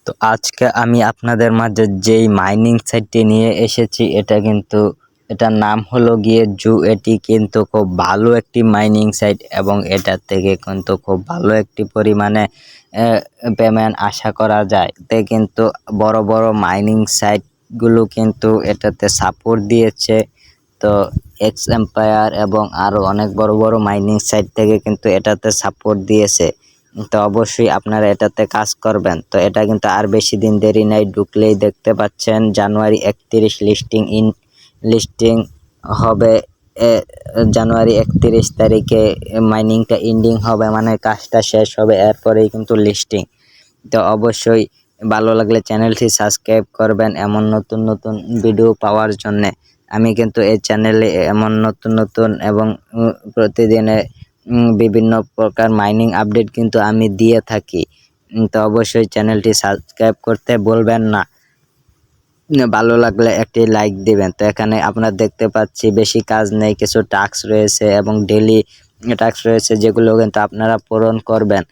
তো আজকে আমি আপনাদের মাঝে যেই মাইনিং সাইটটি নিয়ে এসেছি এটার নাম হলো গিয়ে জু। এটি কিন্তু খুব ভালো একটি মাইনিং সাইট এবং এটার থেকে কিন্তু খুব ভালো একটি পরিমাণে পেমেন্ট আশা করা যায়। এতে কিন্তু বড় বড় মাইনিং সাইটগুলো কিন্তু এটাতে সাপোর্ট দিয়েছে। তো এক্স এম্পায়ার এবং আরও অনেক বড় বড় মাইনিং সাইট থেকে কিন্তু এটাতে সাপোর্ট দিয়েছে। তো অবশ্যই আপনারা এটাতে কাজ করবেন। তো এটা কিন্তু আর বেশি দিন দেরি নাই, ঢুকলেই দেখতে পাচ্ছেন জানুয়ারি 31 লিস্টিং হবে। জানুয়ারি 31 তারিখে মাইনিংটা এন্ডিং হবে, মানে কাজটা শেষ হবে, এরপরেই কিন্তু লিস্টিং। তো অবশ্যই ভালো লাগলে চ্যানেলটি সাবস্ক্রাইব করবেন এমন নতুন নতুন ভিডিও পাওয়ার জন্যে। আমি কিন্তু এই চ্যানেলে এমন নতুন নতুন এবং প্রতিদিনে বিভিন্ন প্রকার মাইনিং আপডেট কিন্তু আমি দিয়ে থাকি। তো অবশ্যই চ্যানেলটি সাবস্ক্রাইব করতে বলবেন না। ভালো লাগলে একটি লাইক দিবেন। তো এখানে আপনারা দেখতে পাচ্ছি বেশি কাজ নেই, কিছু টাস্ক রয়েছে এবং ডেইলি টাস্ক রয়েছে যেগুলো কিন্তু আপনারা পূরণ করবেন,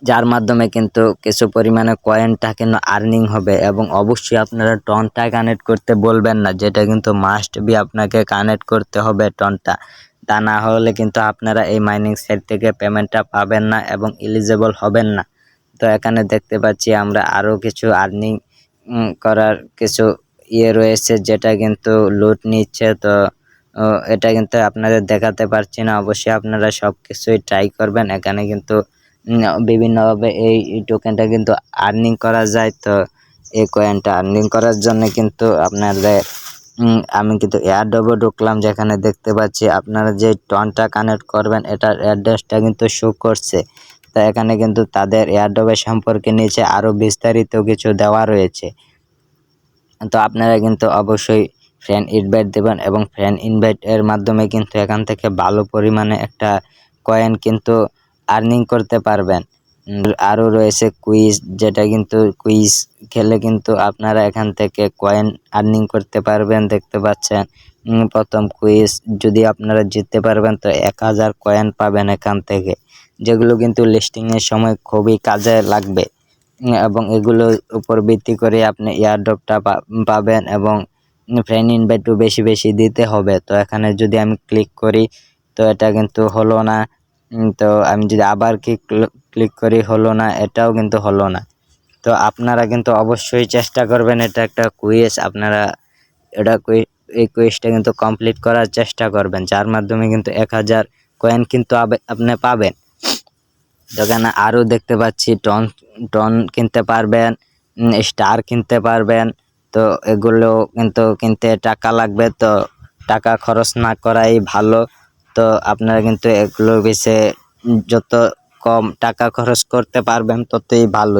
যার মাধ্যমে কিন্তু কিছু পরিমাণে কয়েনটা কিন্তু আর্নিং হবে। এবং অবশ্যই আপনারা টনটা কানেক্ট করতে বলবেন না, যেটা কিন্তু মাস্ট বি আপনাকে কানেক্ট করতে হবে টনটা। তা না হলে কিন্তু আপনারা এই মাইনিং সাইট থেকে পেমেন্টটা পাবেন না এবং এলিজেবল হবেন না। তো এখানে দেখতে পাচ্ছি আমরা আরও কিছু আর্নিং করার কিছু রয়েছে, যেটা কিন্তু লুট নিচ্ছে। তো এটা কিন্তু আপনাদের দেখাতে পারছি না। অবশ্যই আপনারা সব কিছুই ট্রাই করবেন। এখানে কিন্তু বিভিন্নভাবে এই টোকেনটা কিন্তু আর্নিং করা যায়। তো এই কয়েনটা আর্নিং করার জন্য কিন্তু আপনাদের আমি কিন্তু এয়ারড্রপে ঢুকলাম, যেখানে দেখতে পাচ্ছি আপনারা যে টনটা কানেক্ট করবেন এটার অ্যাড্রেসটা কিন্তু শো করছে। তো এখানে কিন্তু তাদের এয়ারড্রপের সম্পর্কে নিচে আরও বিস্তারিত কিছু দেওয়া রয়েছে। তো আপনারা কিন্তু অবশ্যই ফ্রেন্ড ইনভাইট দেবেন এবং ফ্রেন্ড ইনভাইট এর মাধ্যমে কিন্তু এখান থেকে ভালো পরিমাণে একটা কয়েন কিন্তু আর্নিং করতে পারবেন। আরও রয়েছে কুইজ, যেটা কিন্তু কুইজ খেলে কিন্তু আপনারা এখান থেকে কয়েন আর্নিং করতে পারবেন। দেখতে পাচ্ছেন প্রথম কুইজ যদি আপনারা জিততে পারবেন তো 1000 কয়েন পাবেন এখান থেকে, যেগুলো কিন্তু লিস্টিংয়ের সময় খুবই কাজে লাগবে। এবং এগুলোর উপর ভিত্তি করে আপনি এয়ারড্রপটা পাবেন এবং ফ্রেন্ড ইনভাইটও বেশি বেশি দিতে হবে। তো এখানে যদি আমি ক্লিক করি তো এটা কিন্তু হলো না। তো আমি যদি আবার ক্লিক করি হলো না, এটাও কিন্তু হলো না। তো আপনারা কিন্তু অবশ্যই চেষ্টা করবেন, এটা একটা কুইজ, আপনারা এই কুইজটা কিন্তু কমপ্লিট করার চেষ্টা করবেন, যার মাধ্যমে কিন্তু 1000 কয়েন কিন্তু আপনি পাবেন। এখানে আরও দেখতে পাচ্ছি টন কিনতে পারবেন, স্টার কিনতে পারবেন। তো এগুলো কিন্তু কিনতে টাকা লাগবে, তো টাকা খরচ না করাই ভালো। তো আপনারা কিন্তু এগুলো বেশি যত কম টাকা খরচ করতে পারবেন ততই ভালো।